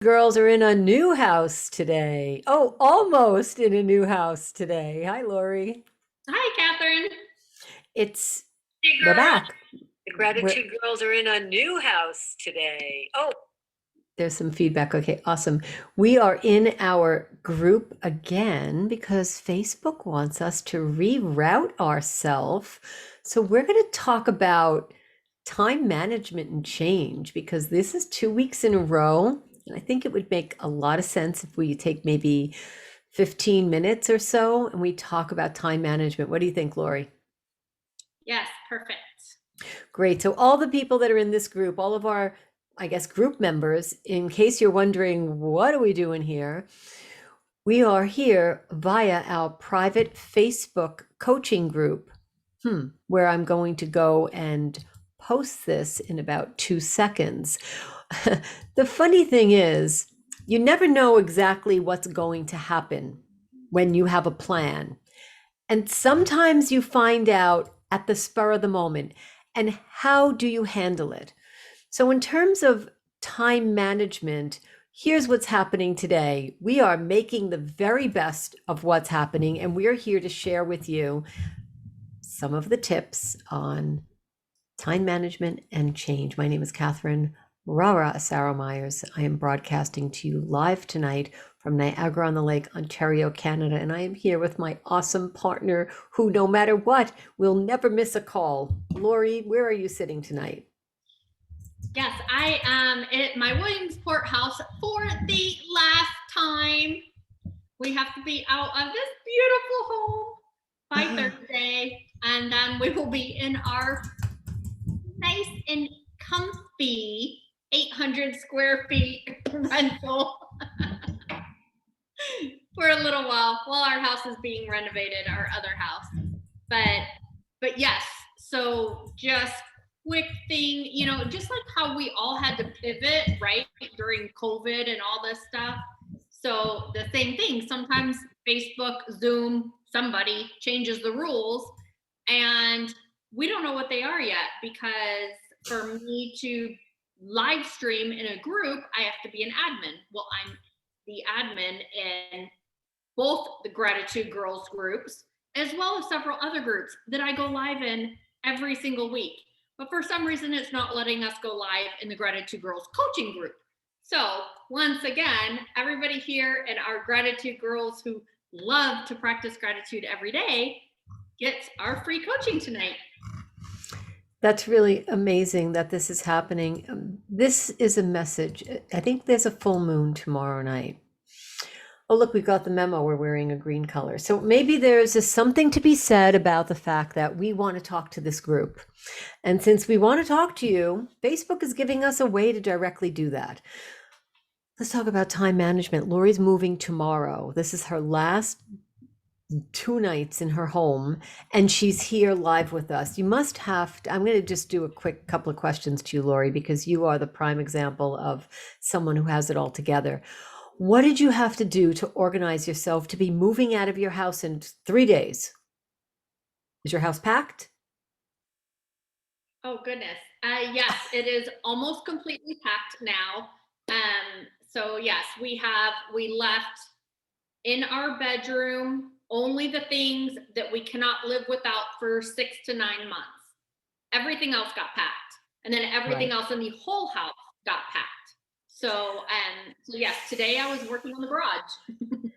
Girls are in a new house today. Oh, almost in a new house today. Hi, Lori. Hi, Catherine. It's Hey, we're girl. back. The Gratitude Girls are in a new house today. Oh, there's some feedback. Okay, awesome. We are in our group again because Facebook wants us to reroute ourselves. So we're going to talk about time management and change because this is 2 weeks in a row. And I think it would make a lot of sense if we take maybe 15 minutes or so and we talk about time management. What do you think, Lori? Yes, perfect. Great. So all the people that are in this group, all of our, I guess, group members, in case you're wondering, what are we doing here? We are here via our private Facebook coaching group, where I'm going to go and post this in about 2 seconds. The funny thing is, you never know exactly what's going to happen when you have a plan. And sometimes you find out at the spur of the moment. And how do you handle it? So, in terms of time management, here's what's happening today. We are making the very best of what's happening, and we're here to share with you some of the tips on time management and change. My name is Catherine Rara Asaro Myers. I am broadcasting to you live tonight from Niagara on the Lake, Ontario, Canada. And I am here with my awesome partner who, no matter what, will never miss a call. Lori, where are you sitting tonight? Yes, I am at my Williamsport house for the last time. We have to be out of this beautiful home by Thursday, and then we will be in our nice and comfy 800 square feet rental for a little while our house is being renovated, our other house. But yes, so just quick thing, just like how we all had to pivot, right, during COVID and all this stuff. So the same thing, sometimes Facebook, Zoom, somebody changes the rules and we don't know what they are yet, because for me to live stream in a group, I have to be an admin. Well, I'm the admin in both the Gratitude Girls groups, as well as several other groups that I go live in every single week. But for some reason, it's not letting us go live in the Gratitude Girls coaching group. So once again, everybody here and our Gratitude Girls who love to practice gratitude every day gets our free coaching tonight. That's really amazing that this is happening. This is a message. I think there's a full moon tomorrow night. Oh, look, we got the memo. We're wearing a green color. So maybe there's something to be said about the fact that we want to talk to this group. And since we want to talk to you, Facebook is giving us a way to directly do that. Let's talk about time management. Lori's moving tomorrow. This is her last 2 nights in her home, and she's here live with us. You must have to, I'm going to just do a quick couple of questions to you, Lori, because you are the prime example of someone who has it all together. What did you have to do to organize yourself to be moving out of your house in 3 days? Is your house packed? Oh goodness. Yes, it is almost completely packed now. So yes, we left in our bedroom only the things that we cannot live without for 6 to 9 months. Everything else got packed, and then everything Right. else in the whole house got packed. So yes, today I was working on the garage.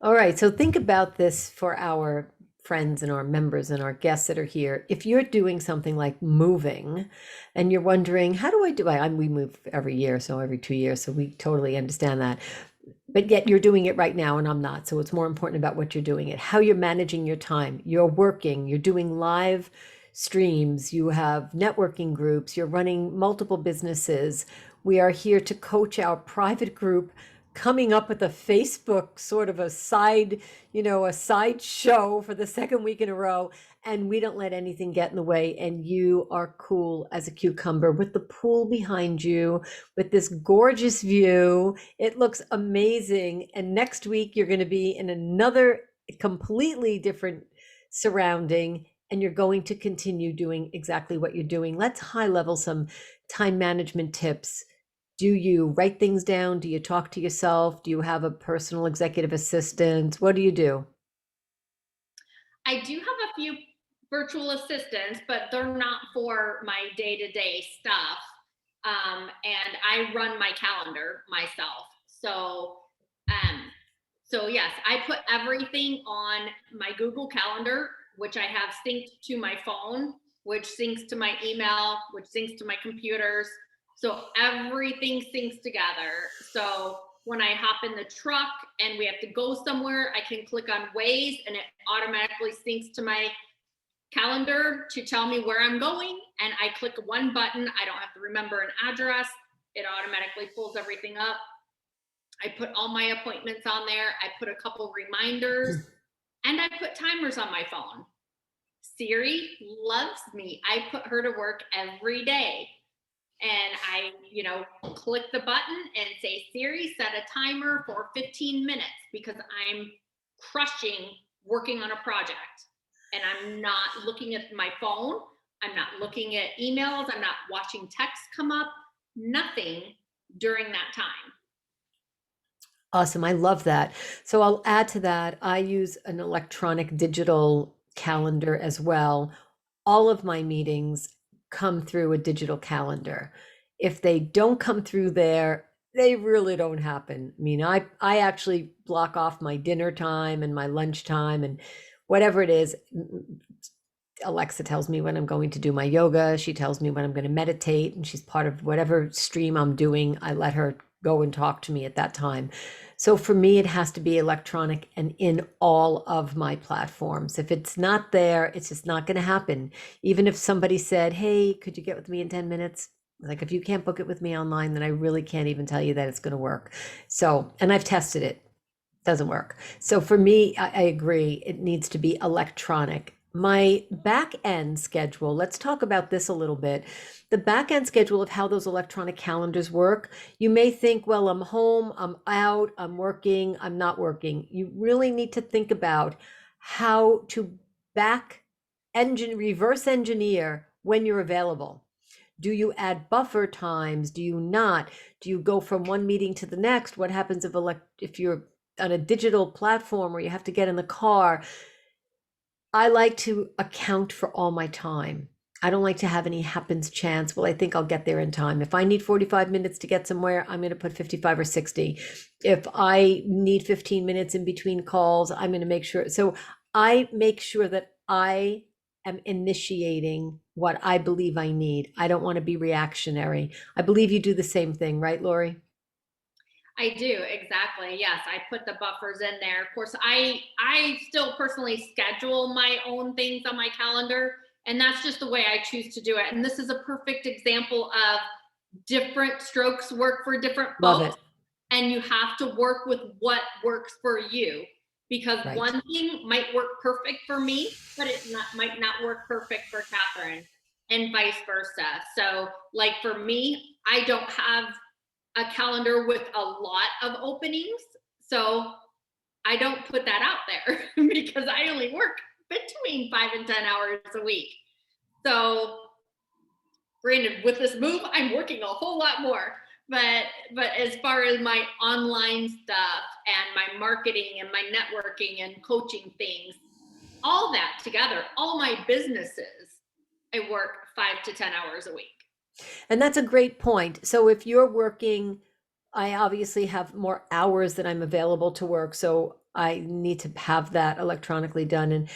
All right. So think about this for our friends and our members and our guests that are here. If you're doing something like moving and you're wondering, how do I do it? We move every year, so every 2 years. So we totally understand that. But yet you're doing it right now and I'm not. So it's more important about what you're doing it, how you're managing your time. You're working, you're doing live streams, you have networking groups, you're running multiple businesses. We are here to coach our private group, coming up with a Facebook sort of a side, a side show for the second week in a row. And we don't let anything get in the way. And you are cool as a cucumber with the pool behind you, with this gorgeous view. It looks amazing. And next week, you're going to be in another completely different surrounding, and you're going to continue doing exactly what you're doing. Let's high level some time management tips Do you write things down? Do you talk to yourself? Do you have a personal executive assistant? What do you do? I do have a few virtual assistants, but they're not for my day-to-day stuff. And I run my calendar myself. Um, so yes, I put everything on my Google Calendar, which I have synced to my phone, which syncs to my email, which syncs to my computers. So everything syncs together. So when I hop in the truck and we have to go somewhere, I can click on Waze and it automatically syncs to my calendar to tell me where I'm going. And I click one button. I don't have to remember an address. It automatically pulls everything up. I put all my appointments on there. I put a couple reminders and I put timers on my phone. Siri loves me. I put her to work every day. And I, click the button and say, Siri, set a timer for 15 minutes because I'm crushing working on a project. And I'm not looking at my phone. I'm not looking at emails. I'm not watching texts come up. Nothing during that time. Awesome. I love that. So I'll add to that. I use an electronic digital calendar as well. All of my meetings come through a digital calendar. If they don't come through there, they really don't happen. I mean, I actually block off my dinner time and my lunch time and whatever it is. Alexa tells me when I'm going to do my yoga. She tells me when I'm going to meditate, and she's part of whatever stream I'm doing. I let her go and talk to me at that time. So for me, it has to be electronic and in all of my platforms. If it's not there, it's just not going to happen. Even if somebody said, hey, could you get with me in 10 minutes? Like if you can't book it with me online, then I really can't even tell you that it's going to work. So, and I've tested it. Doesn't work. So for me, I agree. It needs to be electronic. My back end schedule, let's talk about this a little bit. The back end schedule of how those electronic calendars work. You may think, well, I'm home, I'm out, I'm working, I'm not working. You really need to think about how to reverse engineer when you're available. Do you add buffer times? Do you not? Do you go from one meeting to the next? What happens if you're on a digital platform where you have to get in the car? I like to account for all my time. I don't like to have any happens chance. Well, I think I'll get there in time. If I need 45 minutes to get somewhere, I'm going to put 55 or 60. If I need 15 minutes in between calls, I'm going to make sure. So I make sure that I am initiating what I believe I need. I don't want to be reactionary. I believe you do the same thing, right, Lori? I do, exactly. Yes, I put the buffers in there. Of course, I still personally schedule my own things on my calendar, and that's just the way I choose to do it. And this is a perfect example of different strokes work for different Love it. folks, and you have to work with what works for you because Right. one thing might work perfect for me, but might not work perfect for Catherine, and vice versa. So, like for me, I don't have a calendar with a lot of openings. So I don't put that out there because I only work between 5 and 10 hours a week. So granted, with this move, I'm working a whole lot more. But as far as my online stuff and my marketing and my networking and coaching things, all that together, all my businesses, I work 5 to 10 hours a week. And that's a great point. So if you're working, I obviously have more hours that I'm available to work. So I need to have that electronically done. And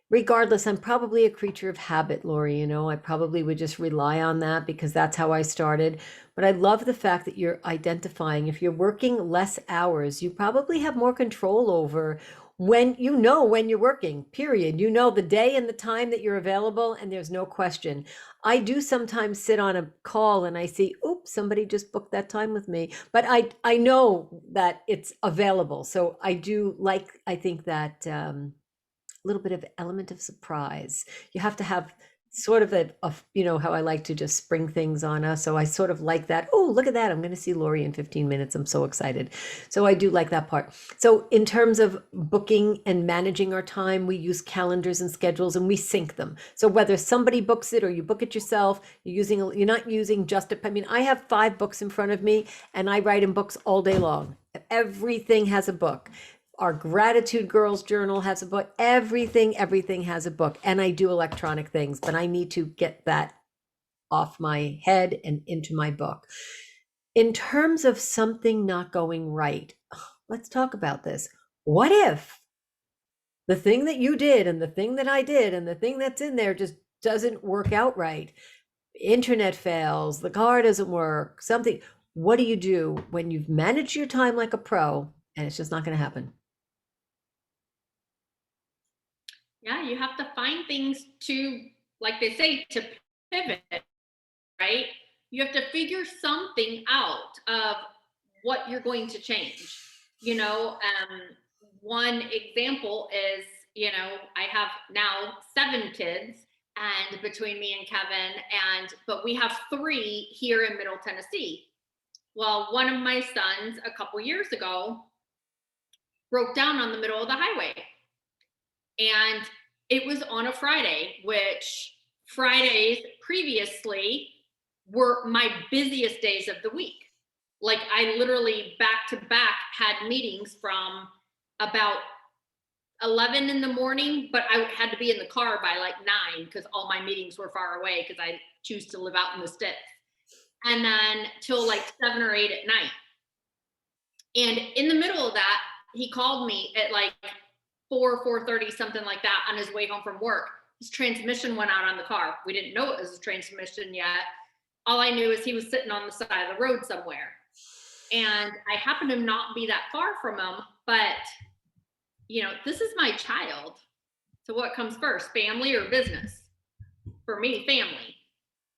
regardless, I'm probably a creature of habit, Lori. I probably would just rely on that because that's how I started. But I love the fact that you're identifying if you're working less hours, you probably have more control over when you're working, period. You know the day and the time that you're available, and there's no question. I do sometimes sit on a call and I see, oops, somebody just booked that time with me. But I know that it's available. So I think that little bit of element of surprise. You have to have sort of you know, how I like to just spring things on us. So I sort of like that. Oh, look at that. I'm going to see Lori in 15 minutes. I'm so excited. So I do like that part. So in terms of booking and managing our time, we use calendars and schedules and we sync them. So whether somebody books it or you book it yourself, you're not using just I mean, I have 5 books in front of me and I write in books all day long. Everything has a book. Our Gratitude Girls journal has a book. Everything has a book. And I do electronic things, but I need to get that off my head and into my book. In terms of something not going right, let's talk about this. What if the thing that you did and the thing that I did and the thing that's in there just doesn't work out right? Internet fails, the car doesn't work, something. What do you do when you've managed your time like a pro and it's just not going to happen? Yeah, you have to find things to, like they say, to pivot, right? You have to figure something out of what you're going to change. You know, one example is, you know, I have now 7 kids, and between me and Kevin, but we have 3 here in Middle Tennessee. Well, one of my sons a couple years ago broke down on the middle of the highway, and it was on a Friday, which Fridays previously were my busiest days of the week. Like, I literally back to back had meetings from about 11 in the morning, but I had to be in the car by like 9 because all my meetings were far away because I choose to live out in the sticks. And then till like 7 or 8 at night. And in the middle of that, he called me at like 4:30, something like that, on his way home from work. His transmission went out on the car. We didn't know it was a transmission yet. All I knew is he was sitting on the side of the road somewhere. And I happened to not be that far from him, but you know, this is my child. So what comes first, family or business? For me, family.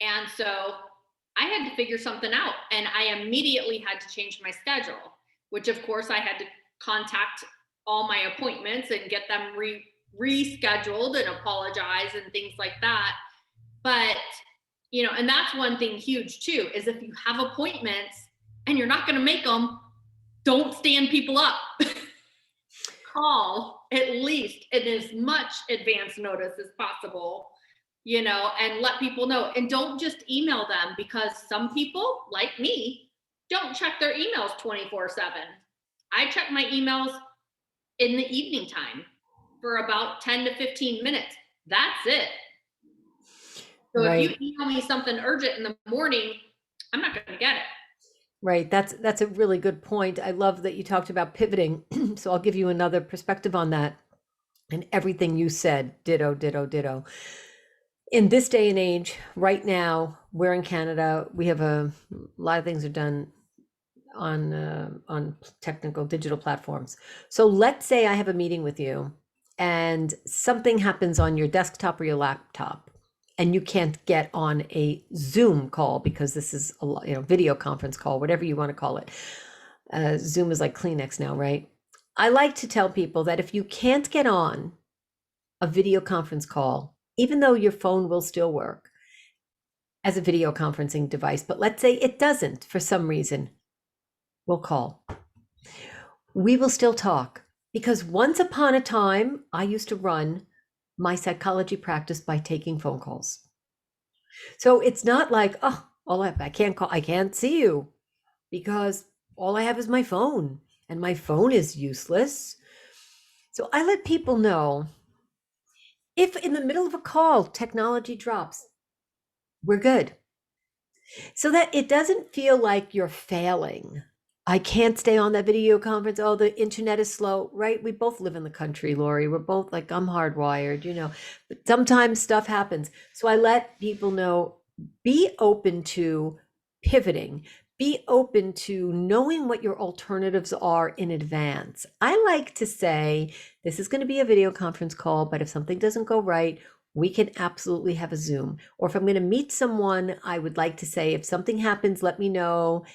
And so I had to figure something out, and I immediately had to change my schedule, which of course I had to contact all my appointments and get them rescheduled and apologize and things like that. But, you know, and that's one thing huge too, is if you have appointments and you're not going to make them, don't stand people up. Call at least in as much advance notice as possible, you know, and let people know. And don't just email them, because some people, like me, don't check their emails 24/7. I check my emails in the evening time for about 10 to 15 minutes. That's it. So if you Right. email me something urgent in the morning, I'm not going to get it. Right. That's a really good point. I love that you talked about pivoting. So I'll give you another perspective on that. And everything you said, ditto, ditto, ditto. In this day and age, right now, we're in Canada. We have a lot of things are done on technical digital platforms. So let's say I have a meeting with you and something happens on your desktop or your laptop and you can't get on a Zoom call because this is a you know, video conference call, whatever you want to call it. Zoom is like Kleenex now, right? I like to tell people that if you can't get on a video conference call, even though your phone will still work as a video conferencing device, but let's say it doesn't for some reason, we'll call. We will still talk, because once upon a time, I used to run my psychology practice by taking phone calls. So it's not like, oh, I can't call, I can't see you because all I have is my phone and my phone is useless. So I let people know, if in the middle of a call technology drops, we're good. So that it doesn't feel like you're failing. I can't stay on that video conference. Oh, the internet is slow, right? We both live in the country, Lori. We're both like, I'm hardwired, you know, but sometimes stuff happens. So I let people know, be open to pivoting, be open to knowing what your alternatives are in advance. I like to say, this is going to be a video conference call, but if something doesn't go right, we can absolutely have a Zoom. Or if I'm going to meet someone, I would like to say, if something happens, let me know.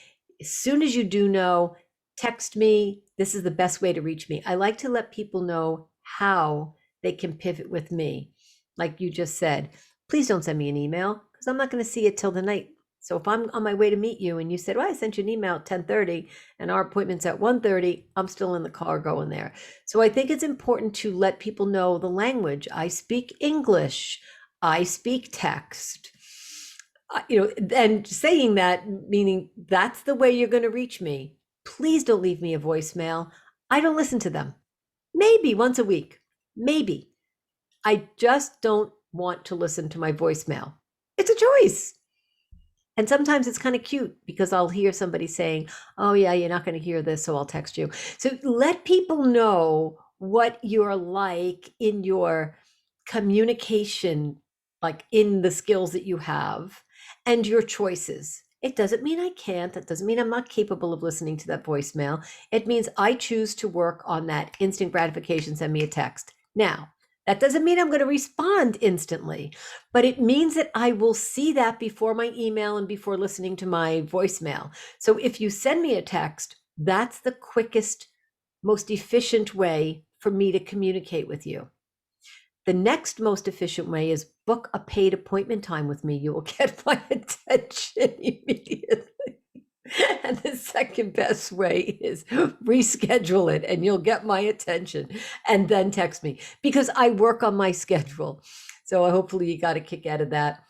As soon as you do know, text me. This is the best way to reach me. I like to let people know how they can pivot with me. Like you just said, please don't send me an email because I'm not going to see it till the night. So if I'm on my way to meet you and you said, well, I sent you an email at 10:30 and our appointment's at 1:30, I'm still in the car going there. So I think it's important to let people know the language. I speak English. I speak text. And saying that, meaning that's the way you're going to reach me. Please don't leave me a voicemail. I don't listen to them. Maybe once a week. Maybe. I just don't want to listen to my voicemail. It's a choice. And sometimes it's kind of cute because I'll hear somebody saying, oh, yeah, you're not going to hear this, so I'll text you. So let people know what you're like in your communication, like in the skills that you have and your choices. It doesn't mean I can't. That doesn't mean I'm not capable of listening to that voicemail. It means I choose to work on that instant gratification, send me a text. Now, that doesn't mean I'm going to respond instantly, but it means that I will see that before my email and before listening to my voicemail. So if you send me a text, that's the quickest, most efficient way for me to communicate with you. The next most efficient way is book a paid appointment time with me. You will get my attention immediately. And the second best way is reschedule it and you'll get my attention and then text me because I work on my schedule. So hopefully you got a kick out of that.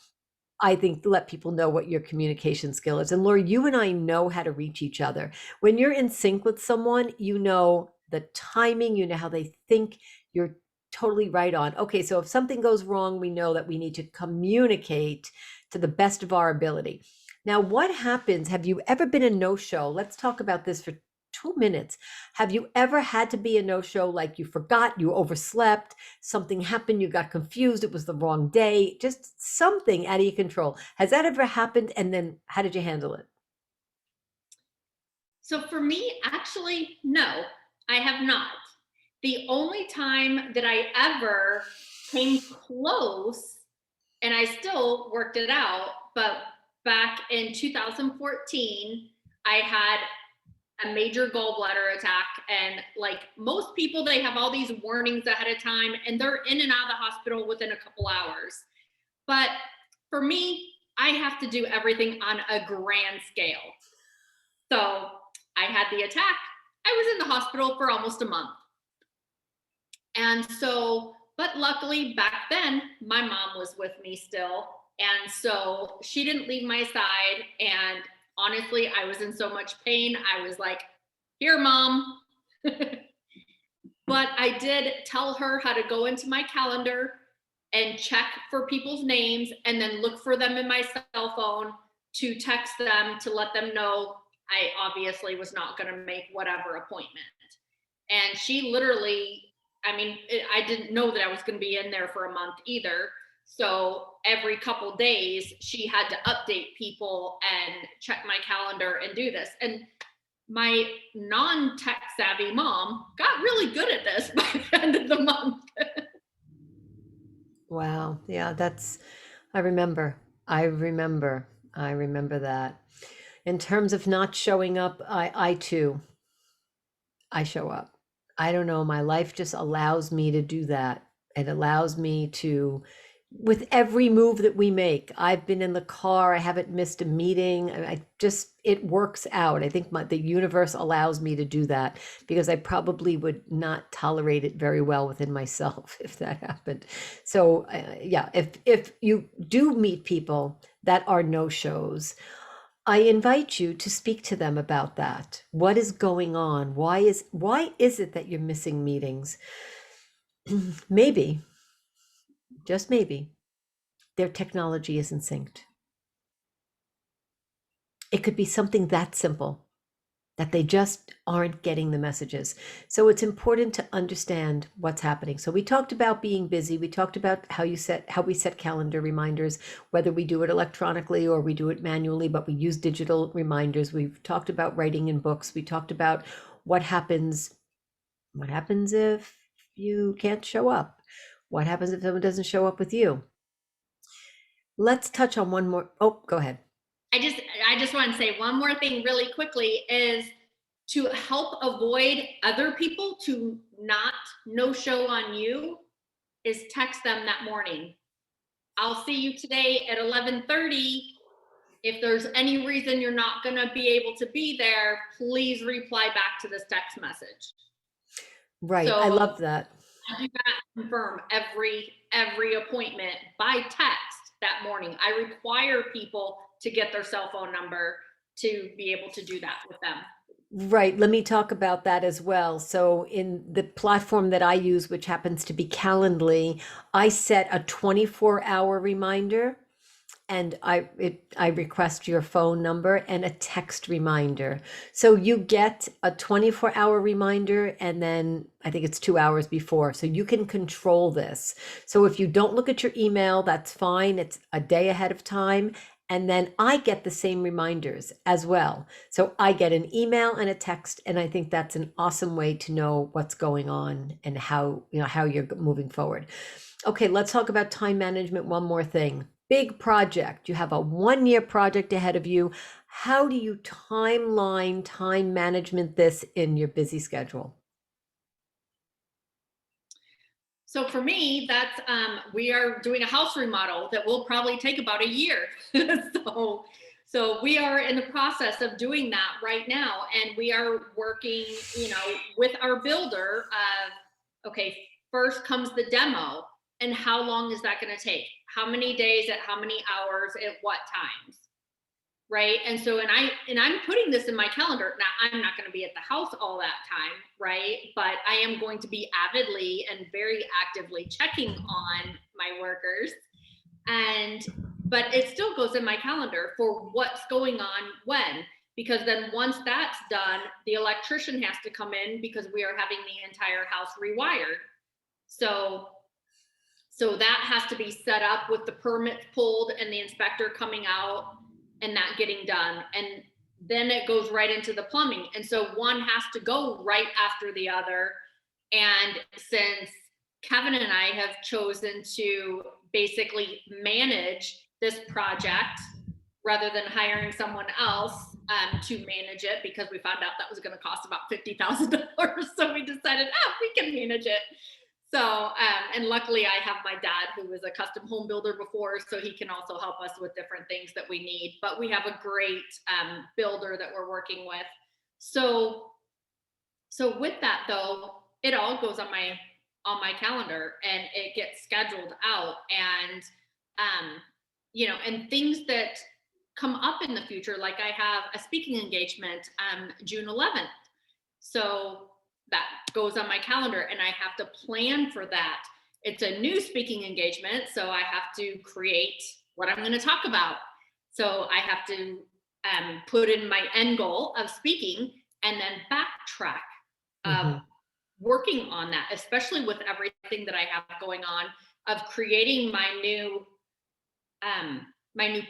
I think let people know what your communication skill is. And Laura, you and I know how to reach each other. When you're in sync with someone, you know the timing, you know how they think, you're totally right on. Okay, so if something goes wrong, we know that we need to communicate to the best of our ability. Now, what happens? Have you ever been a no-show? Let's talk about this for 2 minutes. Have you ever had to be a no-show, like you forgot, you overslept, something happened, you got confused, it was the wrong day, just something out of your control? Has that ever happened? And then how did you handle it? So for me, actually, no, I have not. The only time that I ever came close, and I still worked it out, but back in 2014, I had a major gallbladder attack. And like most people, they have all these warnings ahead of time and they're in and out of the hospital within a couple hours. But for me, I have to do everything on a grand scale. So I had the attack. I was in the hospital for almost a month. And so, but luckily back then, my mom was with me still. And so she didn't leave my side. And honestly, I was in so much pain. I was like, here, mom. But I did tell her how to go into my calendar and check for people's names and then look for them in my cell phone to text them to let them know I obviously was not going to make whatever appointment. And she literally, I mean, I didn't know that I was going to be in there for a month either. So every couple days, she had to update people and check my calendar and do this. And my non-tech savvy mom got really good at this by the end of the month. Wow. Yeah, I remember. I remember that. In terms of not showing up, I too, I show up. I don't know, my life just allows me to do that. It allows me to, with every move that we make. I've been in the car, I haven't missed a meeting. I just, it works out. I think the universe allows me to do that because I probably would not tolerate it very well within myself if that happened. So yeah, if you do meet people that are no-shows, I invite you to speak to them about that. What is going on? Why is it that you're missing meetings? Maybe, just maybe, their technology isn't synced. It could be something that simple that they just aren't getting the messages. So it's important to understand what's happening. So we talked about being busy. We talked about how we set calendar reminders, whether we do it electronically or we do it manually, but we use digital reminders. We've talked about writing in books. We talked about what happens if you can't show up? What happens if someone doesn't show up with you? Let's touch on one more. Oh, go ahead. I just want to say one more thing really quickly is to help avoid other people to not no show on you is text them that morning. I'll see you today at 11:30. If there's any reason you're not going to be able to be there, please reply back to this text message. Right. I love So that. I do that, confirm every appointment by text that morning. I require people to get their cell phone number to be able to do that with them. Right. Let me talk about that as well. So, in the platform that I use, which happens to be Calendly, I set a 24-hour reminder, and I request your phone number and a text reminder. So you get a 24-hour reminder, and then I think it's 2 hours before. So you can control this. So if you don't look at your email, that's fine. It's a day ahead of time. And then I get the same reminders as well. So I get an email and a text, and I think that's an awesome way to know what's going on and how you're moving forward. Okay, let's talk about time management. One more thing. Big project. You have a 1 year project ahead of you. How do you timeline time management this in your busy schedule? So for me, that's we are doing a house remodel that will probably take about a year. so so we are in the process of doing that right now, and we are working, with our builder of, okay, first comes the demo, and how long is that going to take? How many days at how many hours at what times? Right. And so, I'm putting this in my calendar. Now, I'm not going to be at the house all that time, right? But I am going to be avidly and very actively checking on my workers. And but it still goes in my calendar for what's going on when, because then once that's done, the electrician has to come in because we are having the entire house rewired. So so that has to be set up with the permits pulled and the inspector coming out and that getting done. And then it goes right into the plumbing. And so one has to go right after the other. And since Kevin and I have chosen to basically manage this project rather than hiring someone else to manage it, because we found out that was going to cost about $50,000. So we decided, we can manage it. So, and luckily I have my dad who was a custom home builder before, so he can also help us with different things that we need. But we have a great builder that we're working with. So with that though, it all goes on my calendar and it gets scheduled out. And and things that come up in the future, like I have a speaking engagement June 11th. So that goes on my calendar and I have to plan for that. It's a new speaking engagement, so I have to create what I'm going to talk about. So I have to put in my end goal of speaking and then backtrack of working on that, especially with everything that I have going on, of creating my new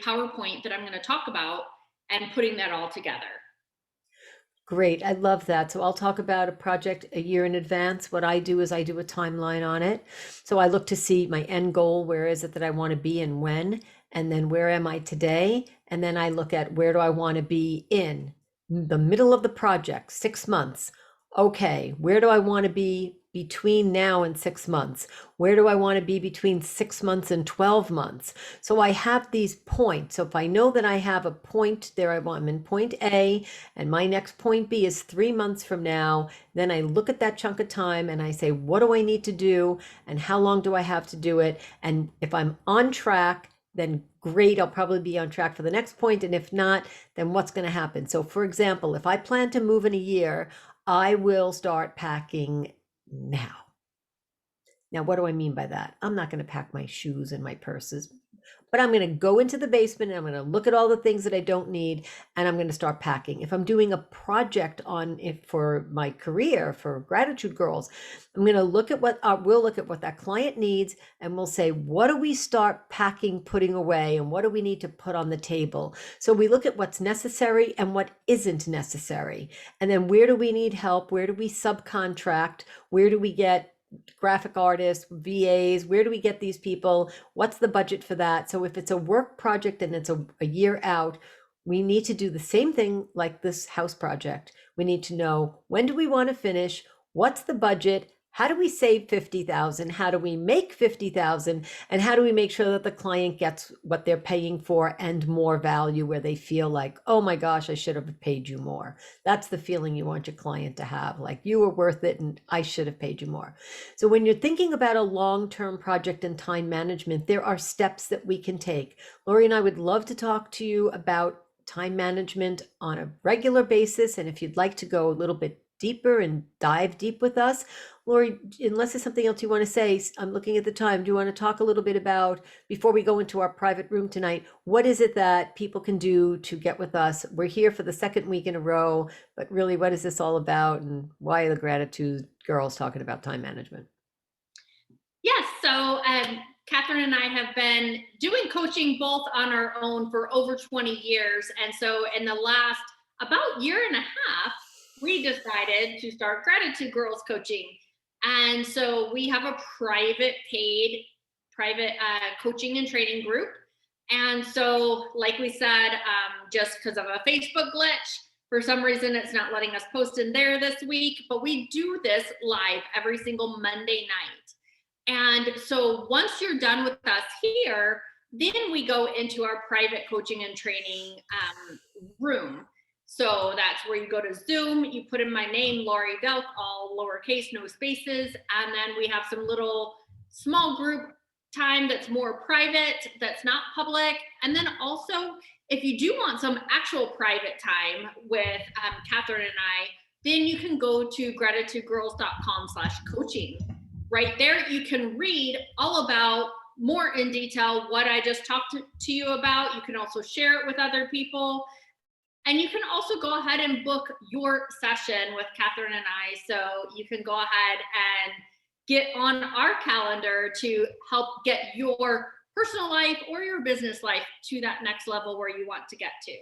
PowerPoint that I'm going to talk about and putting that all together. Great. I love that. So I'll talk about a project a year in advance. What I do is I do a timeline on it. So I look to see my end goal, where is it that I want to be and when, and then where am I today? And then I look at where do I want to be in the middle of the project, 6 months. Okay, where do I want to be between now and 6 months? Where do I want to be between 6 months and 12 months? So I have these points. So if I know that I have a point there, I'm in point A, and my next point B is 3 months from now, then I look at that chunk of time and I say, what do I need to do? And how long do I have to do it? And if I'm on track, then great, I'll probably be on track for the next point. And if not, then what's going to happen? So for example, if I plan to move in a year, I will start packing now. Now, what do I mean by that? I'm not going to pack my shoes and my purses, but I'm going to go into the basement and I'm going to look at all the things that I don't need and I'm going to start packing. If I'm doing a project on it for my career, for Gratitude Girls, I'm going to look at we'll look at what that client needs and we'll say, what do we start packing, putting away, and what do we need to put on the table? So we look at what's necessary and what isn't necessary. And then where do we need help? Where do we subcontract? Where do we get graphic artists, VAs? Where do we get these people? What's the budget for that? So if it's a work project and it's a year out, we need to do the same thing like this house project. We need to know, when do we want to finish? What's the budget? How do we save 50,000? How do we make 50,000? And how do we make sure that the client gets what they're paying for and more value, where they feel like, oh my gosh, I should have paid you more. That's the feeling you want your client to have, like you were worth it and I should have paid you more. So when you're thinking about a long-term project and time management, there are steps that we can take. Lori and I would love to talk to you about time management on a regular basis. And if you'd like to go a little bit deeper and dive deep with us, Lori, unless there's something else you want to say, I'm looking at the time. Do you want to talk a little bit about, before we go into our private room tonight, what is it that people can do to get with us? We're here for the second week in a row, but really, what is this all about? And why are the Gratitude Girls talking about time management? Yes. So Catherine and I have been doing coaching both on our own for over 20 years. And so in the last about year and a half, we decided to start Gratitude Girls coaching. And so we have a private paid private coaching and training group. And so, like we said, just because of a Facebook glitch, for some reason, it's not letting us post in there this week, but we do this live every single Monday night. And so once you're done with us here, then we go into our private coaching and training room. So that's where you go to Zoom, you put in my name, Lori Delk, all lowercase, no spaces. And then we have some little small group time that's more private, that's not public. And then also, if you do want some actual private time with Catherine and I, then you can go to gratitudegirls.com/coaching. Right there, you can read all about more in detail what I just talked to you about. You can also share it with other people. And you can also go ahead and book your session with Catherine and I. So you can go ahead and get on our calendar to help get your personal life or your business life to that next level where you want to get to.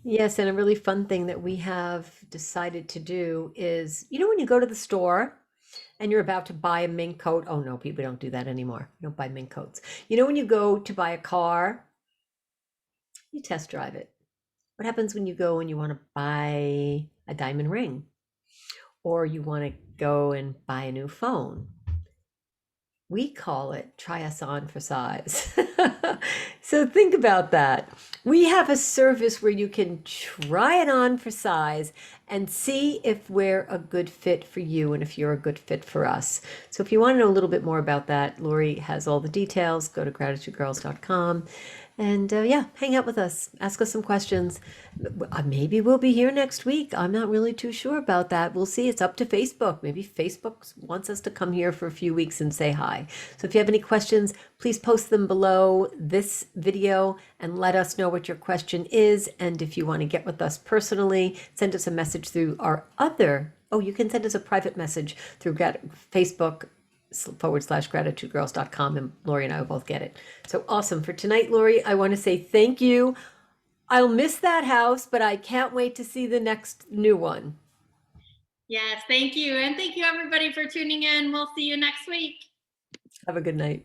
Yes, and a really fun thing that we have decided to do is, when you go to the store and you're about to buy a mink coat, oh no, people don't do that anymore. You don't buy mink coats. When you go to buy a car, you test drive it. What happens when you go and you want to buy a diamond ring? Or you want to go and buy a new phone? We call it try us on for size. So think about that. We have a service where you can try it on for size and see if we're a good fit for you and if you're a good fit for us. So if you want to know a little bit more about that, Lori has all the details. Go to gratitudegirls.com and hang out with us. Ask us some questions. Maybe we'll be here next week. I'm not really too sure about that. We'll see. It's up to Facebook. Maybe Facebook wants us to come here for a few weeks and say hi. So if you have any questions, please post them below this video and let us know what your question is. And if you want to get with us personally, send us a message through our you can send us a private message through Facebook /gratitudegirls.com, and Lori and I will both get it. So awesome. For tonight, Lori, I want to say thank you. I'll miss that house, but I can't wait to see the next new one. Yes, thank you. And thank you everybody for tuning in. We'll see you next week. Have a good night.